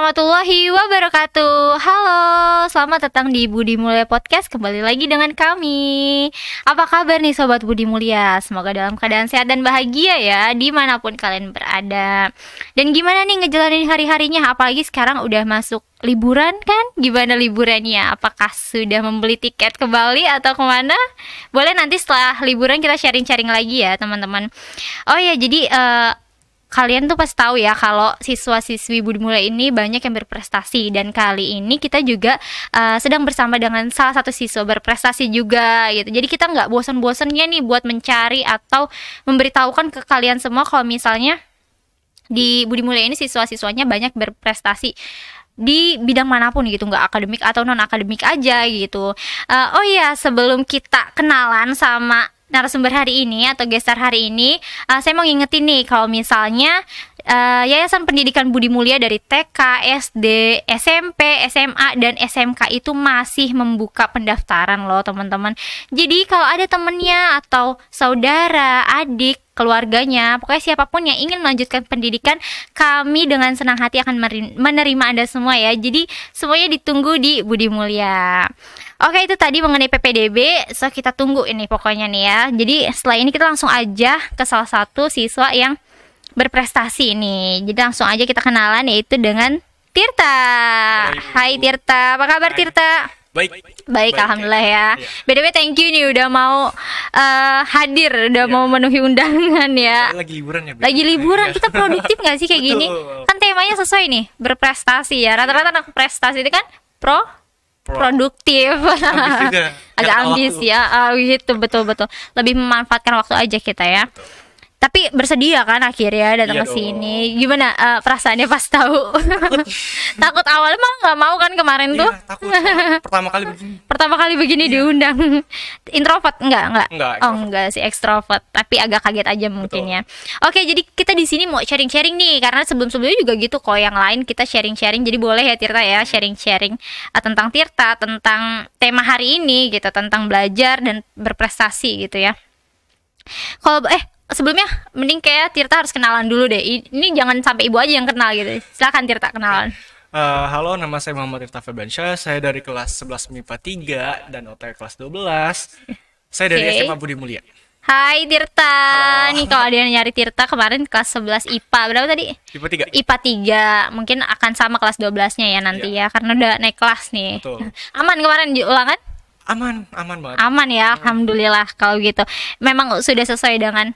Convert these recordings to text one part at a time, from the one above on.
warahmatullahi wabarakatuh. Halo, selamat datang di Budi Mulia Podcast. Kembali lagi dengan kami. Apa kabar nih Sobat Budi Mulia? Semoga dalam keadaan sehat dan bahagia ya, dimanapun kalian berada. Dan gimana nih ngejalanin hari-harinya? Apalagi sekarang udah masuk liburan kan? Gimana liburannya? Apakah sudah membeli tiket ke Bali atau kemana? Boleh nanti setelah liburan kita sharing-sharing lagi ya teman-teman. Oh ya, jadi kalian tuh pasti tahu ya kalau siswa-siswi Budi Mulia ini banyak yang berprestasi, dan kali ini kita juga sedang bersama dengan salah satu siswa berprestasi juga gitu. Jadi kita nggak bosan-bosannya nih buat mencari atau memberitahukan ke kalian semua kalau misalnya di Budi Mulia ini siswa-siswanya banyak berprestasi di bidang manapun gitu, nggak akademik atau non akademik aja gitu. Oh iya, sebelum kita kenalan sama narasumber hari ini atau gestar hari ini, saya mau ngingetin nih kalau misalnya Yayasan Pendidikan Budi Mulia dari TK, SD, SMP, SMA, dan SMK itu masih membuka pendaftaran loh teman-teman. Jadi kalau ada temennya atau saudara, adik, keluarganya, pokoknya siapapun yang ingin melanjutkan pendidikan, kami dengan senang hati akan menerima Anda semua ya. Jadi semuanya ditunggu di Budi Mulia. Oke, itu tadi mengenai PPDB, so kita tunggu ini pokoknya nih ya. Jadi setelah ini kita langsung aja ke salah satu siswa yang berprestasi ini. Jadi langsung aja kita kenalan, yaitu dengan Tirta. Hai Tirta, apa kabar Tirta? Baik, alhamdulillah ya. BTW thank you nih udah mau hadir, udah mau memenuhi undangan ya. Lagi liburan ya. Lagi liburan, kita produktif nggak sih kayak gini? Kan temanya sesuai nih, berprestasi ya. Rata-rata anak prestasi itu kan produktif. Agak ambis ya, gitu, betul. Lebih memanfaatkan waktu aja kita ya. Betul. Tapi bersedia kan akhirnya datang ke sini. Gimana perasaannya pas tahu? Takut awalnya mah nggak mau kan kemarin tuh? Takut. Pertama kali begini diundang. Introvert enggak? Enggak. Oh enggak sih, ekstrovert. Tapi agak kaget aja mungkin. Betul. Ya. Oke, jadi kita di sini mau sharing-sharing nih, karena sebelumnya juga gitu kok yang lain kita sharing-sharing. Jadi boleh ya Tirta ya sharing-sharing tentang Tirta, tentang tema hari ini gitu, tentang belajar dan berprestasi gitu ya. Kalau sebelumnya mending kayak Tirta harus kenalan dulu deh. Ini jangan sampai ibu aja yang kenal gitu. Silakan Tirta kenalan. Halo, nama saya Muhammad Tirta Febansyah. Saya dari kelas 11 MIPA 3 dan OTW kelas 12. Saya dari SMA Budi Mulia. Hai Tirta. Halo. Nih kalau ada yang nyari Tirta kemarin kelas 11 IPA berapa tadi? IPA 3. Mungkin akan sama kelas 12-nya ya nanti ya, karena udah naik kelas nih. Betul. Aman kemarin ulangan? Aman banget. Aman ya, alhamdulillah kalau gitu. Memang sudah sesuai dengan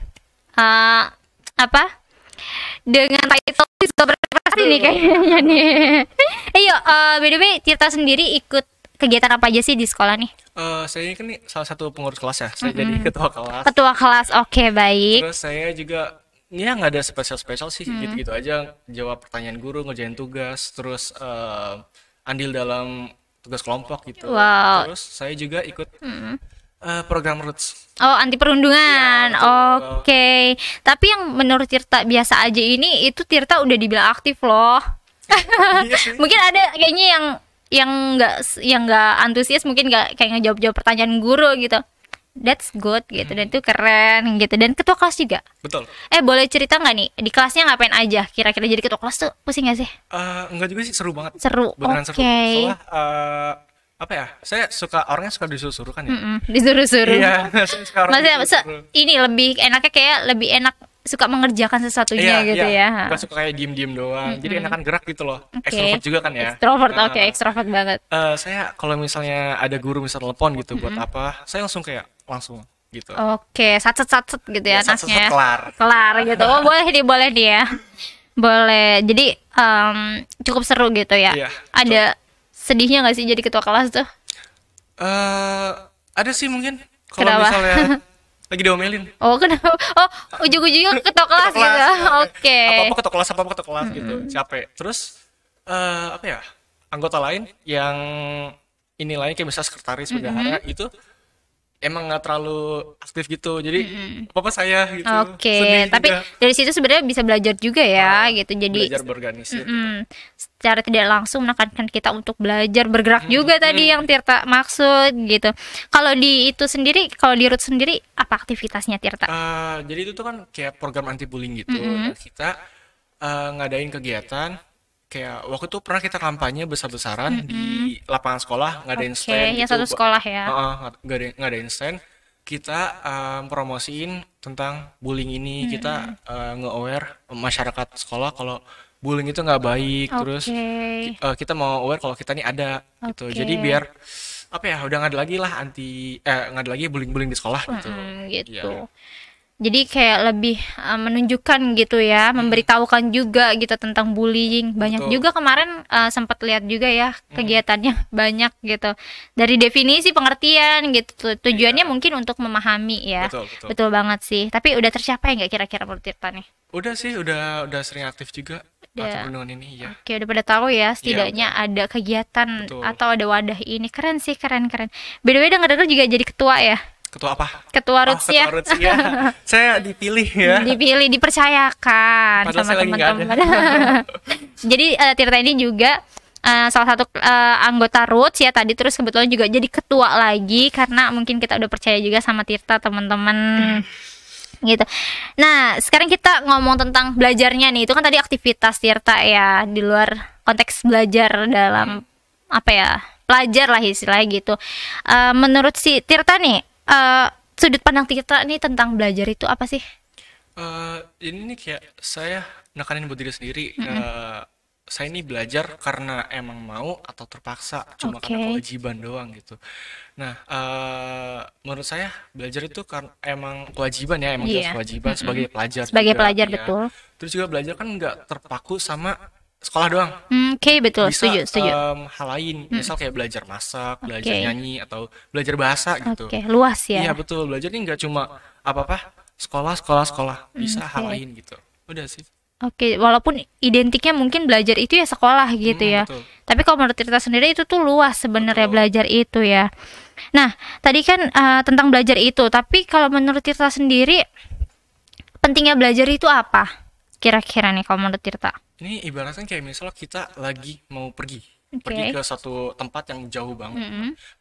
dengan title siswa berprestasi nih kayaknya nih. Ayo, BDB Tirta sendiri ikut kegiatan apa aja sih di sekolah nih? Saya ini kan salah satu pengurus kelas ya. Saya jadi ketua kelas. Ketua kelas, oke, baik. Terus saya juga ya nggak ada spesial sih, gitu-gitu aja. Jawab pertanyaan guru, ngerjain tugas, terus andil dalam tugas kelompok gitu. Wow. Terus saya juga ikut program Roots. Oh, anti perundungan. Ya, oke. Tapi yang menurut Tirta biasa aja ini, itu Tirta udah dibilang aktif loh. Iya. Mungkin ada kayaknya yang nggak antusias, mungkin nggak kayak ngejawab pertanyaan guru gitu. That's good gitu, dan itu keren gitu, dan ketua kelas juga. Betul. Boleh cerita nggak nih di kelasnya ngapain aja? Kira-kira jadi ketua kelas tuh pusing nggak sih? Enggak juga sih, seru banget. Seru. Beneran seru. Soalnya saya orangnya suka disuruh-suruh kan ya. Disuruh-suruh. Iya, saya suka orangnya disuruh. Ini lebih enaknya kayak lebih enak suka mengerjakan sesuatunya gitu ya. Bukan suka kayak diem-diem doang. Jadi enakan gerak gitu loh. Ekstrovert juga kan ya. Ekstrovert, ekstrovert banget. Saya kalau misalnya ada guru misal telepon gitu buat apa, saya langsung gitu. Oke, satset gitu ya anaknya. Kelar gitu. Oh, boleh nih ya. Boleh. Jadi cukup seru gitu ya. Iya, ada sedihnya nggak sih jadi ketua kelas tuh? Ada sih mungkin. Kalau misalnya lagi diomelin. Oh, kenapa? Oh, ujung-ujungnya ketua kelas gitu. Oke. Apa-apa ketua kelas gitu. Capek. Terus anggota lain yang ini lain kayak misalnya sekretaris, bendahara itu emang nggak terlalu aktif gitu, jadi apa saya gitu. Oke, tapi juga dari situ sebenarnya bisa belajar juga ya, gitu. Jadi belajar berorganisir. Secara tidak langsung menekankan kita untuk belajar bergerak juga tadi yang Tirta maksud gitu. Kalau di itu sendiri, kalau di Root sendiri apa aktivitasnya Tirta? Jadi itu tuh kan kayak program anti bullying gitu. Dan kita ngadain kegiatan kayak waktu itu pernah kita kampanye besar-besaran di lapangan sekolah, ngadain Oke, stand yang gitu. satu sekolah ya. Ngadain stand, kita promosiin tentang bullying ini, kita nge-aware masyarakat sekolah kalau bullying itu nggak baik, terus Oke. kita mau aware kalau kita nih ada gitu. Oke. Jadi biar apa ya, udah nggak ada lagi lah nggak ada lagi bullying-bullying di sekolah gitu. Gitu. Iya. Jadi kayak lebih menunjukkan gitu ya, memberitahukan juga gitu tentang bullying. Banyak Betul. juga kemarin sempat lihat juga ya kegiatannya banyak gitu. Dari definisi pengertian gitu. Tujuannya mungkin untuk memahami ya. Betul. Betul banget sih. Tapi udah tercapai nggak kira-kira menurut Tirta nih? Udah sih, udah sering aktif juga Udah. aktif dengan ini ya. Oke, udah pada tahu ya, setidaknya ada kegiatan Betul. atau ada wadah ini. Keren sih, keren. By the way, denger-denger juga jadi ketua ya. Ketua apa? Ketua Roots ya. Ketua Roots ya. Saya dipilih ya. Dipilih, dipercayakan Padahal sama saya lagi nggak teman-teman. Jadi Tirta ini juga salah satu anggota Roots ya tadi, terus kebetulan juga jadi ketua lagi karena mungkin kita udah percaya juga sama Tirta, teman-teman. Gitu. Nah, sekarang kita ngomong tentang belajarnya nih. Itu kan tadi aktivitas Tirta ya, di luar konteks belajar dalam apa ya, pelajar lah istilahnya gitu. Menurut si Tirta nih, sudut pandang Tirta nih tentang belajar itu apa sih? Ini nih kayak saya nekanin buat diri sendiri. Saya ini belajar karena emang mau atau terpaksa, cuma karena Oke. kewajiban doang gitu. Nah, menurut saya belajar itu kan emang kewajiban ya, emang jelas Iya. kewajiban sebagai pelajar Sebagai juga, pelajar, ya. betul. Terus juga belajar kan nggak terpaku sama sekolah doang. Oke, betul, Bisa setuju. hal lain, misal kayak belajar masak, belajar Oke. nyanyi, atau belajar bahasa gitu. Oke, luas Iya ya. betul, belajar ini nggak cuma apa-apa sekolah, bisa hal Oke. lain gitu. Udah sih. Oke, walaupun identiknya mungkin belajar itu ya sekolah gitu ya. Betul. Tapi kalau menurut Tirta sendiri itu tuh luas sebenarnya Betul. belajar itu ya. Nah, tadi kan tentang belajar itu, tapi kalau menurut Tirta sendiri pentingnya belajar itu apa? Kira-kira nih kalau menurut Tirta. Ini ibaratnya kayak misalnya kita lagi mau pergi. Oke. Pergi ke suatu tempat yang jauh banget.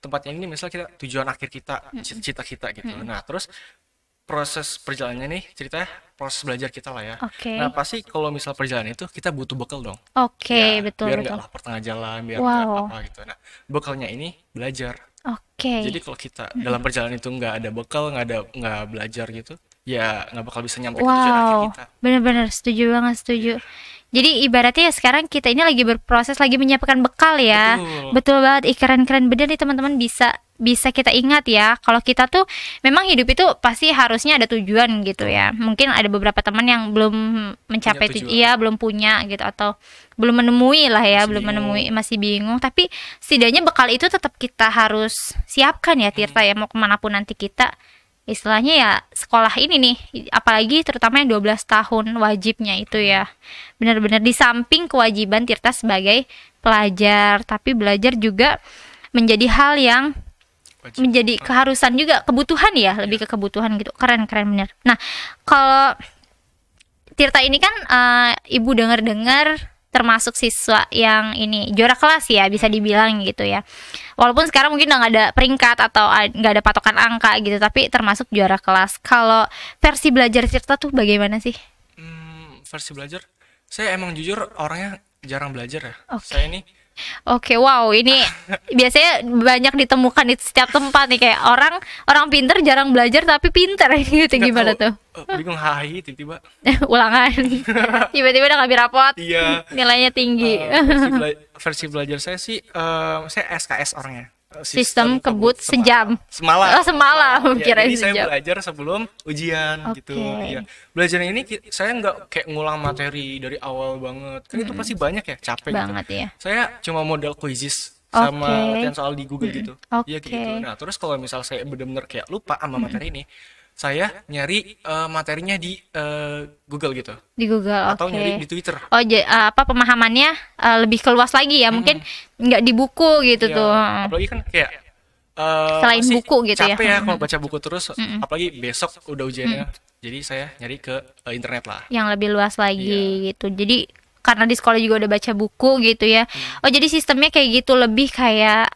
Tempatnya ini misalnya kita tujuan akhir kita, cita-cita kita gitu. Nah, terus proses perjalanannya nih ceritanya proses belajar kita lah ya. Oke. Nah, pasti kalau misal perjalanan itu kita butuh bekal dong. Oke, Ya, betul biar betul. nggak lapar tengah jalan, biar Wow. nggak apa gitu. Nah, bekalnya ini belajar. Oke. Jadi kalau kita dalam perjalanan itu nggak ada bekal, nggak belajar gitu, ya nggak bakal bisa nyampe ke tujuan akhir Wow, kita. bener-bener setuju banget, setuju. Jadi ibaratnya ya sekarang kita ini lagi berproses, lagi menyiapkan bekal ya. Betul. Betul banget, keren-keren bener nih teman-teman, bisa kita ingat ya. Kalau kita tuh memang hidup itu pasti harusnya ada tujuan gitu ya. Mungkin ada beberapa teman yang belum mencapai tujuan. iya, belum punya gitu, atau belum menemui lah ya, Masih belum bingung. menemui, masih bingung. Tapi setidaknya bekal itu tetap kita harus siapkan ya Tirta ya, mau kemanapun nanti kita. Istilahnya ya sekolah ini nih, apalagi terutama yang 12 tahun wajibnya itu ya. Benar-benar di samping kewajiban Tirta sebagai pelajar, tapi belajar juga menjadi hal yang Wajib. menjadi keharusan juga, kebutuhan ya, lebih ke kebutuhan gitu. Keren-keren bener. Nah, kalau Tirta ini kan ibu dengar-dengar termasuk siswa yang ini juara kelas ya, bisa dibilang gitu ya. Walaupun sekarang mungkin udah nggak ada peringkat atau nggak ada patokan angka gitu, tapi termasuk juara kelas. Kalau versi belajar Tirta tuh bagaimana sih? Versi belajar, saya emang jujur orangnya jarang belajar ya. Oke. Saya ini Oke, wow, ini biasanya banyak ditemukan di setiap tempat nih, kayak orang pinter jarang belajar tapi pinter gitu. nggak Gimana tahu, tuh? bingung hai tiba-tiba. Ulangan. Tiba-tiba udah ngambil rapot. Iya. Nilainya tinggi. Versi belajar saya sih, saya SKS orangnya. Sistem kebut sejam. Semalam. Oh, semalam. Ya, Kirain jadi saya sejam. belajar sebelum ujian gitu. Oke. Iya. Belajar ini saya nggak kayak ngulang materi dari awal banget. Kan itu pasti banyak ya, capek Banget gitu. ya. Saya cuma model quizzes sama Oke. latihan soal di Google gitu. Iya Oke. gitu. Nah, terus kalau misal saya benar-benar kayak lupa sama materi ini, saya nyari materinya di Google gitu. Di Google, Atau oke. nyari di Twitter. Oh, apa pemahamannya lebih keluas lagi ya? Mungkin nggak di buku gitu Iya, tuh. apalagi kan kayak Selain pasti buku gitu ya. capek ya kalau baca buku terus, apalagi besok udah ujiannya. Jadi saya nyari ke internet lah. Yang lebih luas lagi Iya. gitu. Jadi karena di sekolah juga udah baca buku gitu ya. Oh jadi sistemnya kayak gitu, lebih kayak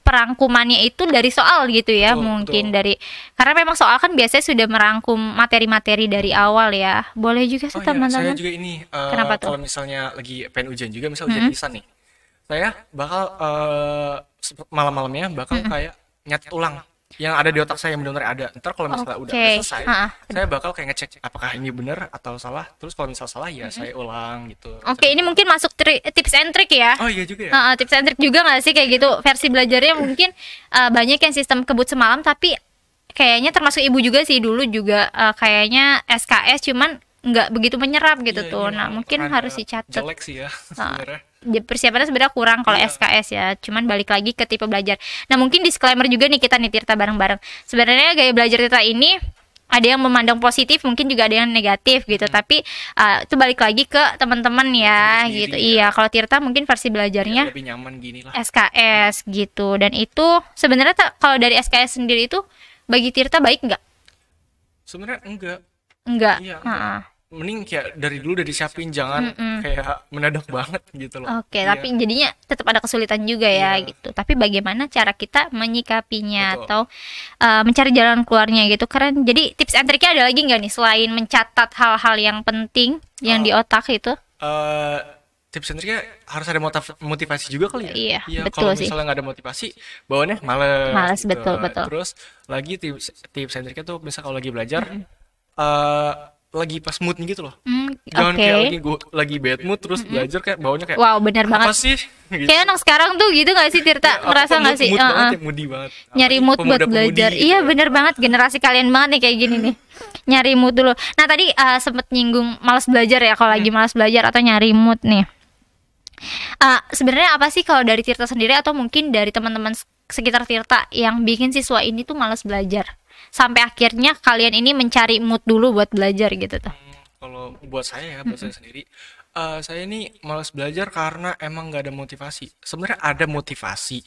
perangkumannya itu dari soal gitu ya, Betul, mungkin betul. dari, karena memang soal kan biasanya sudah merangkum materi-materi dari awal ya. Boleh juga sih Oh iya, saya teman-teman. juga ini Kenapa tuh? kalau misalnya lagi pengen ujian juga, misal ujian lisan nih, saya bakal malam-malamnya bakal kayak nyatet ulang yang ada di otak saya, yang benar-benar ada. Ntar kalau misalnya udah Oke. selesai, Ha-ha. saya bakal kayak ngecek apakah ini benar atau salah. Terus kalau misal salah ya saya ulang gitu. Oke, ini mungkin masuk tips and trick ya. Oh iya juga ya. Tips and trick juga nggak sih kayak gitu, versi belajarnya mungkin banyak yang sistem kebut semalam, tapi kayaknya termasuk ibu juga sih dulu juga kayaknya SKS cuman nggak begitu menyerap gitu Iya, tuh. ini Nah emang mungkin rada harus dicatat. jelek sih ya sebenarnya. Persiapannya sebenarnya kurang kalau Iya. SKS ya, cuman balik lagi ke tipe belajar. Nah mungkin disclaimer juga nih kita nih Tirta bareng-bareng, sebenarnya gaya belajar Tirta ini ada yang memandang positif, mungkin juga ada yang negatif gitu, tapi itu balik lagi ke teman-teman ya Sendiri, gitu. ya. Iya, kalau Tirta mungkin versi Ya, belajarnya lebih nyaman gini lah. SKS gitu, dan itu sebenarnya kalau dari SKS sendiri itu bagi Tirta baik nggak? Sebenarnya enggak. Enggak. Iya, Heeh. mending kayak dari dulu udah disiapin, jangan kayak mendadak banget gitu loh. Oke, Iya, tapi jadinya tetap ada kesulitan juga ya Iya. gitu. Tapi bagaimana cara kita menyikapinya Betul. atau mencari jalan keluarnya gitu. Keren. Jadi tips and triknya ada lagi nggak nih selain mencatat hal-hal yang penting yang di otak itu? eh, tips and triknya harus ada motivasi juga kali ya. Iya, Kalau betul sih. misalnya nggak ada motivasi, bawaannya males. Males, gitu. betul, betul. Terus lagi tips and triknya tuh, misal kalau lagi belajar, lagi pas moodnya gitu loh. Jangan Oke. kayak lagi bad mood terus belajar kayak bawaannya kayak Wow, bener apa banget. sih? Gitu. Kayak anak sekarang tuh gitu gak sih Tirta? Ya, Ngerasa apa, gak sih? mood banget Heeh. ya, moody banget. Nyari Apalagi mood buat pemuda-pemudi belajar. gitu. Iya bener banget, generasi kalian banget nih kayak gini nih. Nyari mood dulu. Nah tadi sempet nyinggung malas belajar ya, kalau lagi malas belajar atau nyari mood nih. Sebenarnya apa sih kalau dari Tirta sendiri atau mungkin dari teman-teman sekitar Tirta yang bikin siswa ini tuh malas belajar? Sampai akhirnya kalian ini mencari mood dulu buat belajar gitu tuh. Kalau buat saya ya, buat saya sendiri, saya ini malas belajar karena emang nggak ada motivasi. Sebenarnya ada motivasi,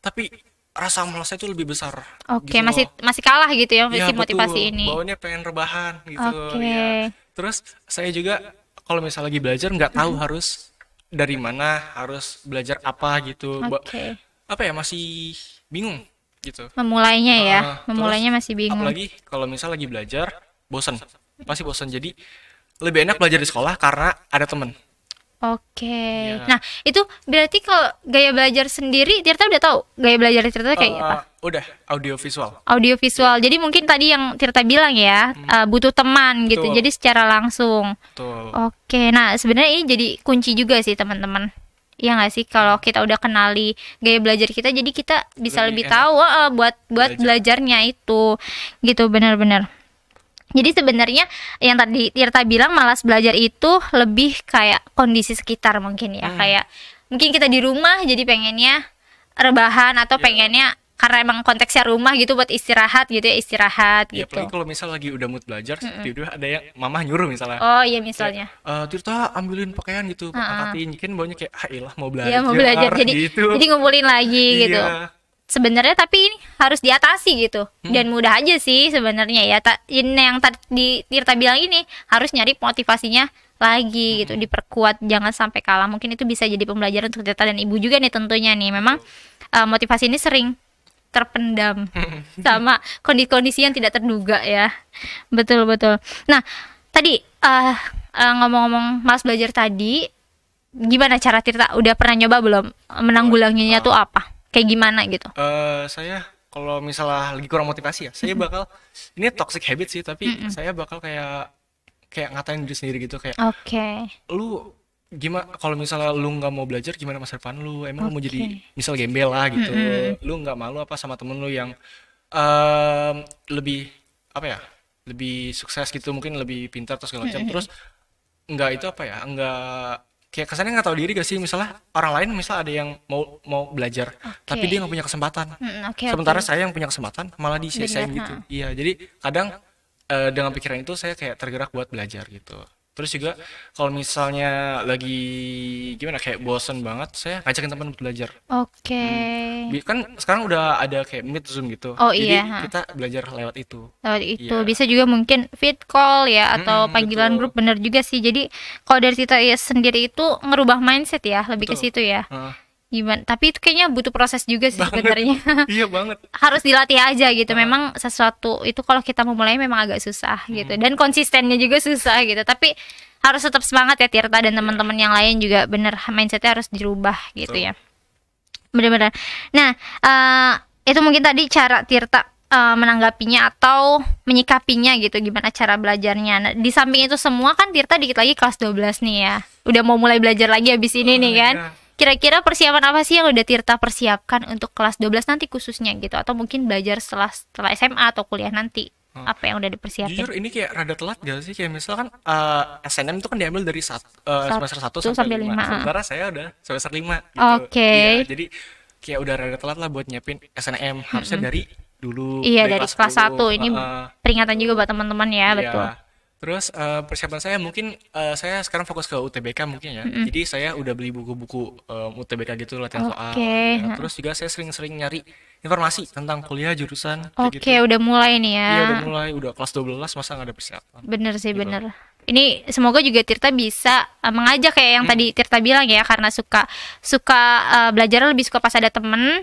tapi rasa malasnya itu lebih besar. Oke, gitu loh. masih kalah gitu ya Iya, si motivasi betul. ini. Bawaannya pengen rebahan gitu. Oke. Ya. Terus saya juga kalau misalnya lagi belajar nggak tahu harus dari mana, harus belajar apa gitu. Oke. Apa ya, masih bingung gitu. Memulainya ya, Terus memulainya masih bingung. apalagi kalau misal lagi belajar bosan, pasti bosan. Jadi lebih enak belajar di sekolah karena ada temen. Oke. Iya. Nah, itu berarti kalau gaya belajar sendiri Tirta udah tahu gaya belajar Tirta kayak apa? Udah audio visual. Audio visual. Jadi mungkin tadi yang Tirta bilang ya, butuh teman gitu. Betul. Jadi secara langsung. Betul. Oke. Nah, sebenarnya ini jadi kunci juga sih teman-teman. Iya nggak sih, kalau kita udah kenali gaya belajar kita, jadi kita bisa lebih Lebih enak tahu buat belajarnya itu, gitu benar-benar. Jadi sebenarnya yang tadi Tirta bilang malas belajar itu lebih kayak kondisi sekitar mungkin ya, kayak mungkin kita di rumah jadi pengennya rebahan atau pengennya karena emang konteksnya rumah gitu buat istirahat gitu ya, istirahat Ya, gitu. apalagi kalau misal lagi udah mood belajar, tiba-tiba ada yang mamah nyuruh misalnya. Oh iya misalnya. Tirta ambilin pakaian gitu, angkatin. Kan baunya kayak, ilah mau belajar. Iya mau belajar gitu. jadi ngumpulin lagi gitu. Iya. Sebenarnya tapi ini harus diatasi gitu, dan mudah aja sih sebenarnya ya. Ini yang tadi Tirta bilang ini harus nyari motivasinya lagi gitu, diperkuat, jangan sampai kalah. Mungkin itu bisa jadi pembelajaran untuk Tirta dan ibu juga nih tentunya nih. Memang motivasi ini sering terpendam sama kondisi-kondisi yang tidak terduga ya. Betul betul. Nah tadi ngomong-ngomong malas belajar tadi, gimana cara Tirta? Udah pernah nyoba belum menanggulanginya tuh apa? Kayak gimana gitu? Saya kalau misalnya lagi kurang motivasi ya, saya bakal, ini toxic habit sih, tapi saya bakal kayak ngatain diri sendiri gitu, kayak Oke. lu gimana kalau misalnya lu nggak mau belajar, gimana masa depan lu, emang lu mau jadi Oke. misal gembel lah gitu, lu nggak malu apa sama temen lu yang lebih apa ya, lebih sukses gitu, mungkin lebih pintar atau segala macam, terus nggak itu apa ya, nggak kayak kesannya nggak tahu diri gak sih, misalnya orang lain misal ada yang mau belajar tapi dia nggak punya kesempatan, Oke, sementara saya yang punya kesempatan malah disia-siain Bener, gitu. Iya, jadi kadang dengan pikiran itu saya kayak tergerak buat belajar gitu. Terus juga kalau misalnya lagi gimana kayak bosen banget, saya ngajakin teman belajar. Oke. Kan sekarang udah ada kayak Meet Zoom gitu. Oh Jadi iya, kita belajar lewat itu. lewat itu Iya. bisa juga mungkin vid call ya atau panggilan Betul. grup, bener juga sih. Jadi kalau dari kita ya sendiri itu ngerubah mindset ya, lebih ke Betul. situ ya. Heeh. Gimana? Tapi itu kayaknya butuh proses juga sih Banget. sebenarnya. Iya banget. Harus dilatih aja gitu. Memang sesuatu itu kalau kita memulai memang agak susah gitu. Dan konsistennya juga susah gitu. Tapi harus tetap semangat ya Tirta dan teman-teman yang lain juga, bener mindsetnya harus dirubah gitu Betul. ya. Benar-benar. Nah, itu mungkin tadi cara Tirta menanggapinya atau menyikapinya gitu, gimana cara belajarnya. Nah, di samping itu semua kan Tirta dikit lagi kelas 12 nih ya. Udah mau mulai belajar lagi habis ini nih kan. Iya. Kira-kira persiapan apa sih yang udah Tirta persiapkan untuk kelas 12 nanti khususnya gitu, atau mungkin belajar setelah SMA atau kuliah nanti? Apa yang udah dipersiapin? Jujur ini kayak rada telat gak sih? Kayak misalkan SNM itu kan diambil dari semester 1 1 sampai sampai 5. 5. Sementara saya udah semester 5 gitu. Oke. Iya, jadi kayak udah rada telat lah buat nyiapin SNM. Harusnya dari dulu. Iya, dari kelas 1 10. ini Heeh. peringatan juga buat teman-teman ya, Iya. betul. Terus persiapan saya mungkin saya sekarang fokus ke UTBK mungkin ya. Jadi saya udah beli buku-buku UTBK gitu, latihan soal. Oke. Ya. Terus juga saya sering-sering nyari informasi tentang kuliah jurusan kayak Oke, gitu. udah mulai nih ya. Iya udah mulai, udah kelas 12 masa nggak ada persiapan. Bener sih, Gitu. bener. Ini semoga juga Tirta bisa mengajak kayak yang tadi Tirta bilang ya, karena suka suka belajar lebih suka pas ada temen.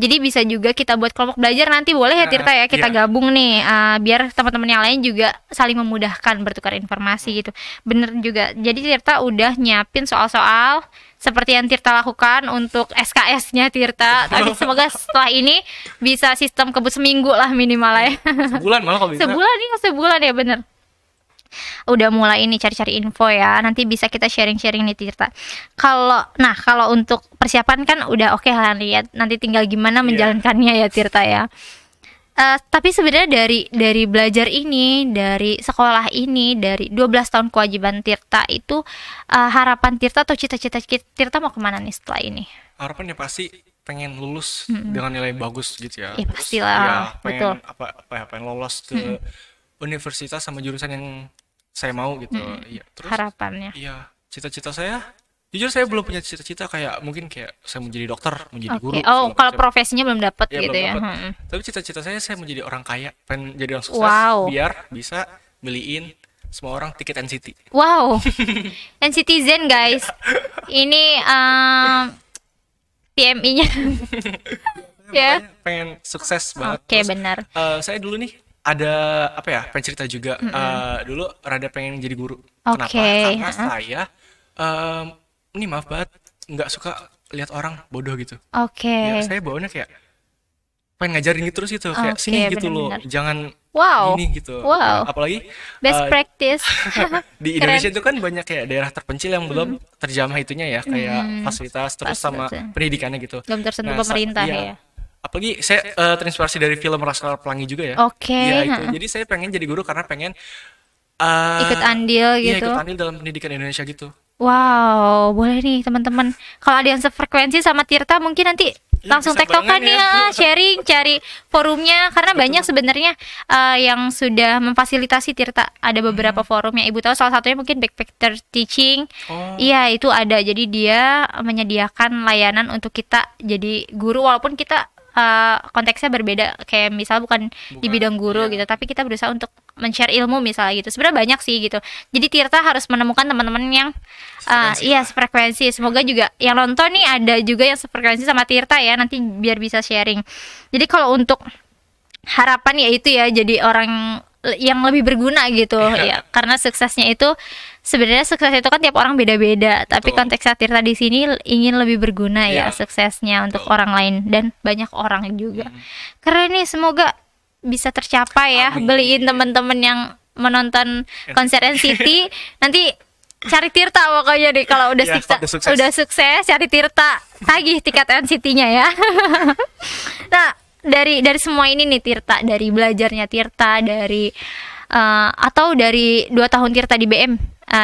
Jadi bisa juga kita buat kelompok belajar nanti, boleh ya Tirta ya, kita Iya. gabung nih biar teman-teman yang lain juga saling memudahkan bertukar informasi gitu. Bener juga. Jadi Tirta udah nyiapin soal-soal seperti yang Tirta lakukan untuk SKS-nya Tirta. Tapi semoga setelah ini bisa sistem kebut seminggu lah minimal ya. Sebulan malah kalau bisa. Sebulan ya, bener. Udah mulai ini cari-cari info ya. Nanti bisa kita sharing-sharing nih Tirta. Kalau untuk persiapan kan udah oke lah lihat. Nanti tinggal gimana menjalankannya ya Tirta ya. Tapi sebenarnya dari belajar ini, dari sekolah ini, dari 12 tahun kewajiban Tirta itu, harapan Tirta atau cita-cita Tirta mau kemana nih setelah ini? Harapannya pasti pengen lulus dengan nilai bagus gitu ya. Iya, Terus pastilah, ya betul. pengen pengen lolos ke universitas sama jurusan yang saya mau gitu. Iya. Terus Harapannya. iya, cita-cita saya jujur saya belum punya cita-cita kayak mungkin kayak saya mau jadi dokter, mau jadi Oke. guru. Oh, segala kalau macam. profesinya belum dapat Ya, gitu belum ya. dapet. Tapi cita-cita saya mau jadi orang kaya, pengen jadi orang sukses Wow. biar bisa beliin semua orang tiket NCT. Wow. Citizen guys. Ini PMI-nya. Ya. Pengen sukses banget. Oke, Terus, benar. saya dulu nih ada apa ya pengen cerita juga. Dulu rada pengen jadi guru. Kenapa? Oke. Karena saya ini maaf banget nggak suka lihat orang bodoh gitu. Oke. Ya, saya bawanya kayak pengen ngajarin gitu terus gitu kayak Oke, sini gitu loh, benar-benar. jangan Wow. ini gitu. Wow. Apalagi Best practice. di Indonesia itu kan banyak kayak daerah terpencil yang belum terjamah itunya ya, kayak fasilitas terus sama Fasilitas. pendidikannya gitu. Belum tersentuh Nah, pemerintah iya. ya. Apalagi saya terinspirasi dari film Laskar Pelangi juga ya. Oke, Iya itu. heeh. Jadi saya pengen jadi guru karena pengen Ikut andil iya, gitu. ikut andil dalam pendidikan Indonesia gitu. Wow, boleh nih teman-teman. Kalau ada yang sefrekuensi sama Tirta mungkin nanti Ya, langsung bisa tektokan barengan nih ya. sharing, cari forumnya karena banyak sebenarnya yang sudah memfasilitasi Tirta. Ada beberapa forum yang Ibu tahu, salah satunya mungkin Backpacker Teaching. Oh. Iya, itu ada. Jadi dia menyediakan layanan untuk kita jadi guru walaupun kita konteksnya berbeda, kayak misal bukan di bidang guru iya. gitu, tapi kita berusaha untuk men-share ilmu misalnya gitu. Sebenarnya banyak sih gitu. Jadi Tirta harus menemukan teman-teman yang sefrekuensi. Semoga juga yang nonton nih ada juga yang sefrekuensi sama Tirta ya, nanti biar bisa sharing. Jadi kalau untuk harapan ya itu ya, jadi orang yang lebih berguna gitu ya, karena suksesnya itu sebenarnya sukses itu kan tiap orang beda-beda, tapi Betul. konteks Tirta di sini ingin lebih berguna ya Iya. suksesnya untuk orang lain dan banyak orang juga. Keren nih, semoga bisa tercapai ya. Amin. Beliin teman-teman yang menonton konser NCT nanti cari Tirta pokoknya deh kalau udah Iya, sukses, udah sukses. udah sukses cari Tirta, tagih tiket NCT-nya ya. Nah, dari semua ini nih Tirta, dari belajarnya Tirta, dari atau dari 2 tahun Tirta di BM,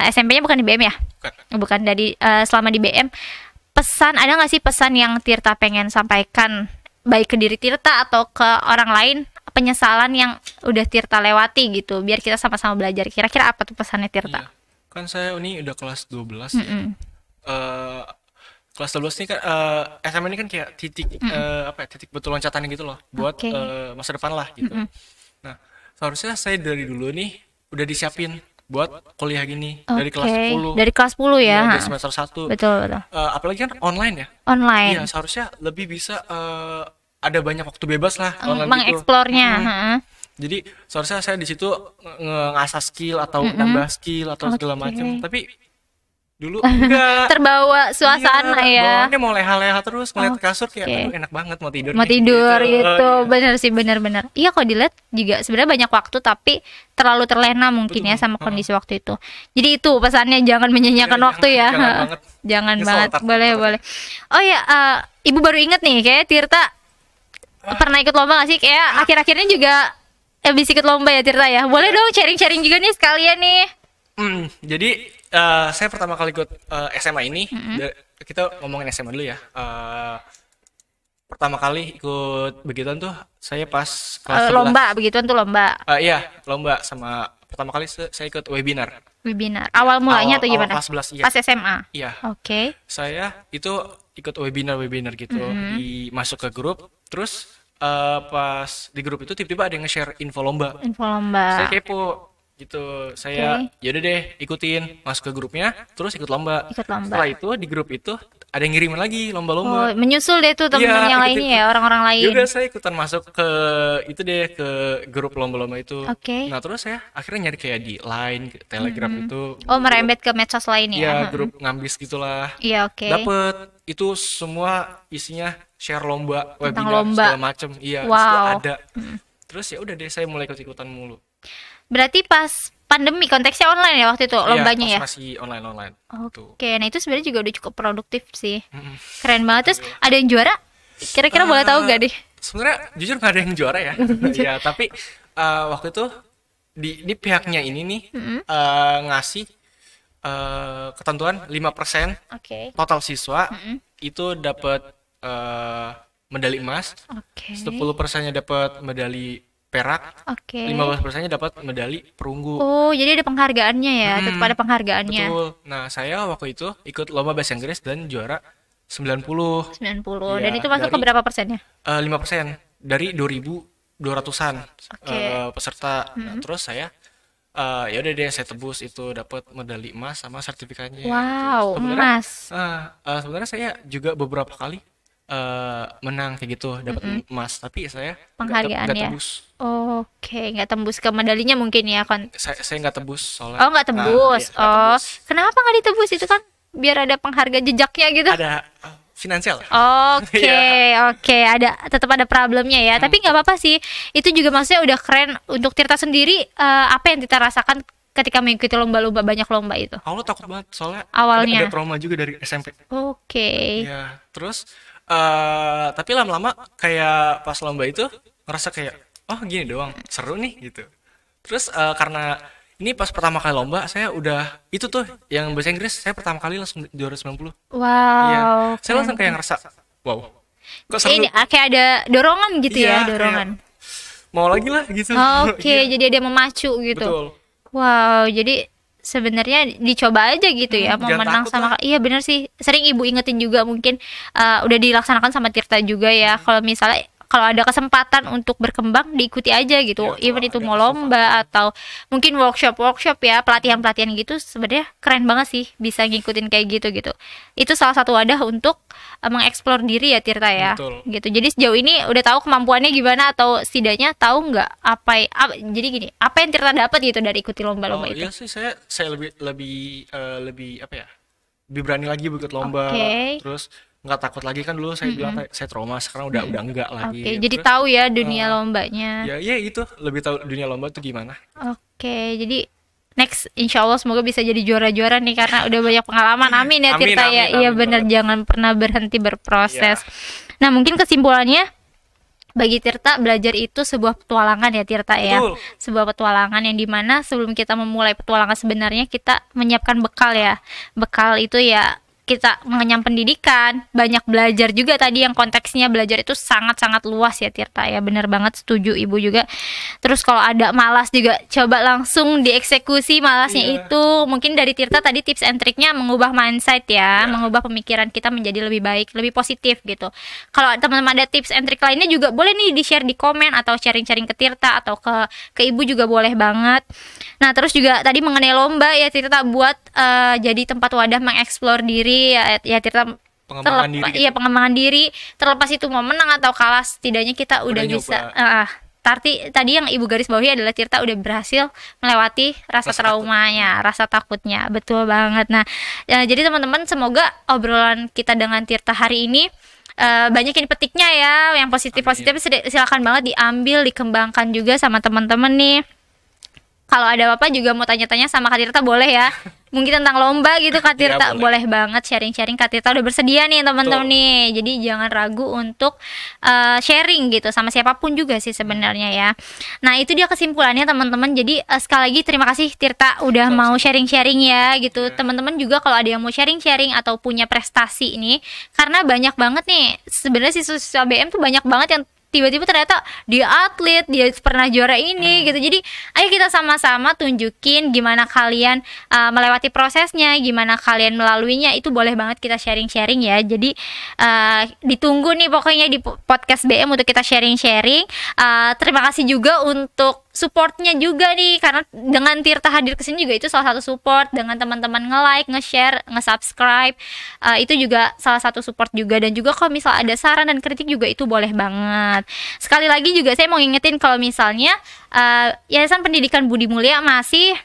SMP-nya bukan di BM ya? Bukan, dari selama di BM, pesan ada nggak sih pesan yang Tirta pengen sampaikan baik ke diri Tirta atau ke orang lain, penyesalan yang udah Tirta lewati gitu, biar kita sama-sama belajar. Kira-kira apa tuh pesannya Tirta? Iya. kan saya ini udah kelas 12 ya. Eh, kelas 12 ini kan SMA ini kan kayak titik apa ya, titik betul loncatan gitu loh buat Oke. masa depan lah gitu. Nah, seharusnya saya dari dulu nih udah disiapin buat kuliah gini dari kelas Oke. 10. Dari kelas 10 ya. Iya, Ha. dari semester 1. Betul, betul. Apalagi kan online ya. Online. Iya, seharusnya lebih bisa ada banyak waktu bebas lah online gitu. Mengeksplornya. Ha. Jadi seharusnya saya di situ ngasah skill atau nambah skill atau segala macam. Tapi dulu enggak. Terbawa suasana ya. Bawaannya mau leha-leha terus ngeliat kasur kayak aduh, enak banget mau tidur Mau nih, tidur gitu. Iya. Bener sih, bener-bener. Iya, kalau dilihat juga sebenarnya banyak waktu tapi terlalu terlena mungkin ya sama kondisi waktu itu. Jadi itu pesannya, jangan menyanyiakan Iya, waktu ya. jangan banget. Jangan Nyesel banget. ntar. Boleh, boleh. Oh ya, Ibu baru inget nih, kayak Tirta pernah ikut lomba gak sih? Kayak akhir-akhirnya juga habis ikut lomba ya Tirta ya. Boleh dong sharing-sharing juga nih sekalian nih. Jadi saya pertama kali ikut SMA ini, kita ngomongin SMA dulu ya. Pertama kali ikut begituan tuh saya pas kelas 11. Lomba begituan tuh lomba. Iya, lomba sama pertama kali saya ikut webinar. Webinar. Awal mulanya atau Awal gimana? kelas 11, iya. Pas SMA. Iya. Oke. Saya itu ikut webinar gitu, masuk ke grup, terus pas di grup itu tiba-tiba ada yang nge-share info lomba. Info lomba. Saya kepo gitu, saya yaudah deh ikutin, masuk ke grupnya, terus ikut lomba. Ikut lomba. Setelah itu di grup itu ada yang ngirimin lagi Oh, lomba-lomba. menyusul deh tuh temen-temen Iya, yang ikut- lainnya ya, orang-orang lain. Yaudah saya ikutan masuk ke itu deh, ke grup lomba-lomba itu. Oke. Nah terus saya akhirnya nyari kayak di Line, Telegram itu. Oh, merembet ke medsos lain Ya ya. grup ngambis gitulah. Iya, oke. Dapet itu semua isinya share lomba, Tentang webinar lomba. segala macem. Iya, Wow. disitu ada. Terus ya udah deh saya mulai ikut-ikutan mulu. Berarti pas pandemi konteksnya online ya waktu itu lombanya Iya, ya. pas masih online tuh. Oke, nah itu sebenarnya juga udah cukup produktif sih. Keren banget. Terus ada yang juara? Kira-kira boleh tahu gak deh? Sebenarnya jujur nggak ada yang juara ya. Ya tapi waktu itu di pihaknya ini nih ngasih ketentuan 5% Oke. total siswa itu dapat medali emas, Oke. 10%-nya dapat medali perak, Oke. 15%-nya dapat medali perunggu. Oh, jadi ada penghargaannya ya, tetap ada penghargaannya. Betul. Nah, saya waktu itu ikut lomba bahasa Inggris dan juara 90. 90. Iya, Dan itu masuk ke dari- berapa persennya? 5% dari 2.200-an Oke. peserta. Nah, terus saya ya udah deh saya tebus itu dapat medali emas sama sertifikatnya. Wow, Sebenarnya- emas. Sebenarnya saya juga beberapa kali menang kayak gitu dapat emas, tapi saya Penghargaan nggak ya. tebus. Oke, nggak tembus ke medalinya mungkin ya kan? Saya nggak tebus soalnya. Oh, nggak tembus. Iya, nggak Oh, tebus. kenapa nggak ditebus itu kan? Biar ada penghargaan jejaknya gitu. Ada finansial. Oke, Iya. oke, tetap ada problemnya ya. Tapi nggak apa-apa sih. Itu juga maksudnya udah keren untuk Tirta sendiri. Apa yang Tirta rasakan ketika mengikuti lomba-lomba, banyak lomba itu? Awalnya takut banget soalnya Awalnya. ada trauma juga dari SMP. Oke. Ya, terus tapi lama-lama kayak pas lomba itu ngerasa kayak oh gini doang, seru nih gitu. Terus karena ini pas pertama kali lomba saya udah itu tuh yang bahasa Inggris saya pertama kali langsung juara 90. Iya. Wow. Saya langsung kayak ngerasa wow. Kok seru? Ini kayak ada dorongan gitu Iya, ya, kayak dorongan. mau lagi lah gitu. Oke, Iya, jadi ada yang memacu gitu. betul. Wow, jadi sebenarnya dicoba aja gitu ya, mau jangan menang takut sama iya bener sih. Sering ibu ingetin juga mungkin udah dilaksanakan sama Tirta juga ya. Kalau misalnya kalau ada kesempatan untuk berkembang diikuti aja gitu. Iya, Even kalau itu ada mau lomba atau mungkin workshop ya, pelatihan-pelatihan gitu sebenarnya keren banget sih bisa ngikutin kayak gitu. Itu salah satu wadah untuk mengeksplor diri ya Tirta ya. Betul. Gitu. Jadi sejauh ini udah tahu kemampuannya gimana atau setidaknya tahu nggak jadi gini, apa yang Tirta dapat gitu dari ikuti lomba-lomba Oh itu? iya sih saya lebih apa ya? Lebih berani lagi ikut lomba. Oke. Terus nggak takut lagi kan dulu saya bilang saya trauma, sekarang udah enggak lagi. Oke, jadi Terus, tahu ya dunia lombanya. ya itu lebih tahu dunia lomba tuh gimana. Oke, jadi next insya Allah semoga bisa jadi juara-juara nih karena udah banyak pengalaman. Amin ya Amin, Tirta ya. amin, Iya amin bener, banget. jangan pernah berhenti berproses. Nah mungkin kesimpulannya bagi Tirta belajar itu sebuah petualangan ya Tirta ya. Betul. Sebuah petualangan yang dimana sebelum kita memulai petualangan sebenarnya kita menyiapkan bekal ya. Bekal itu ya kita mengenyam pendidikan, banyak belajar juga tadi yang konteksnya belajar itu sangat-sangat luas ya Tirta ya, bener banget, setuju Ibu juga. Terus kalau ada malas juga coba langsung dieksekusi malasnya itu. Mungkin dari Tirta tadi tips and triknya mengubah mindset ya, mengubah pemikiran kita menjadi lebih baik, lebih positif gitu. Kalau teman-teman ada tips and trik lainnya juga boleh nih di-share di komen atau sharing-sharing ke Tirta atau ke Ibu juga boleh banget. Nah, terus juga tadi mengenai lomba ya Tirta, buat jadi tempat wadah mengeksplor diri ya Tirta, Pengembangan diri gitu. Iya, pengembangan diri, terlepas itu mau menang atau kalah, setidaknya kita udah bisa tadi yang Ibu garis bawahi adalah Tirta udah berhasil melewati rasa traumanya, rasa takutnya. Betul banget. Nah, jadi teman-teman, semoga obrolan kita dengan Tirta hari ini banyak yang petiknya ya, yang positif-positif silakan banget diambil, dikembangkan juga sama teman-teman nih. Kalau ada apa-apa juga mau tanya-tanya sama Kak Tirta boleh ya. Mungkin tentang lomba gitu Kak Tirta, boleh banget sharing-sharing. Kak Tirta udah bersedia nih teman-teman nih. Jadi jangan ragu untuk sharing gitu sama siapapun juga sih sebenarnya ya. Nah, itu dia kesimpulannya teman-teman. Jadi sekali lagi terima kasih Tirta udah mau sharing-sharing ya gitu. Teman-teman juga kalau ada yang mau sharing-sharing atau punya prestasi ini, karena banyak banget nih sebenarnya siswa BM tuh banyak banget yang tiba-tiba ternyata dia atlet, dia pernah juara ini gitu. Jadi ayo kita sama-sama tunjukin gimana kalian melewati prosesnya, gimana kalian melaluinya. Itu boleh banget kita sharing-sharing ya. Jadi ditunggu nih pokoknya di podcast BM untuk kita sharing-sharing. Terima kasih juga untuk supportnya juga nih, karena dengan Tirta hadir ke sini juga itu salah satu support, dengan teman-teman nge-like, nge-share, nge-subscribe, itu juga salah satu support juga. Dan juga kalau misal ada saran dan kritik juga itu boleh banget. Sekali lagi juga saya mau ngingetin kalau misalnya Yayasan Pendidikan Budi Mulia masih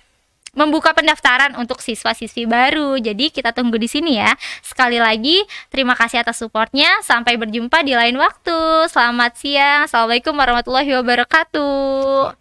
membuka pendaftaran untuk siswa-siswi baru. Jadi kita tunggu di sini ya. Sekali lagi terima kasih atas supportnya. Sampai berjumpa di lain waktu. Selamat siang. Assalamualaikum warahmatullahi wabarakatuh.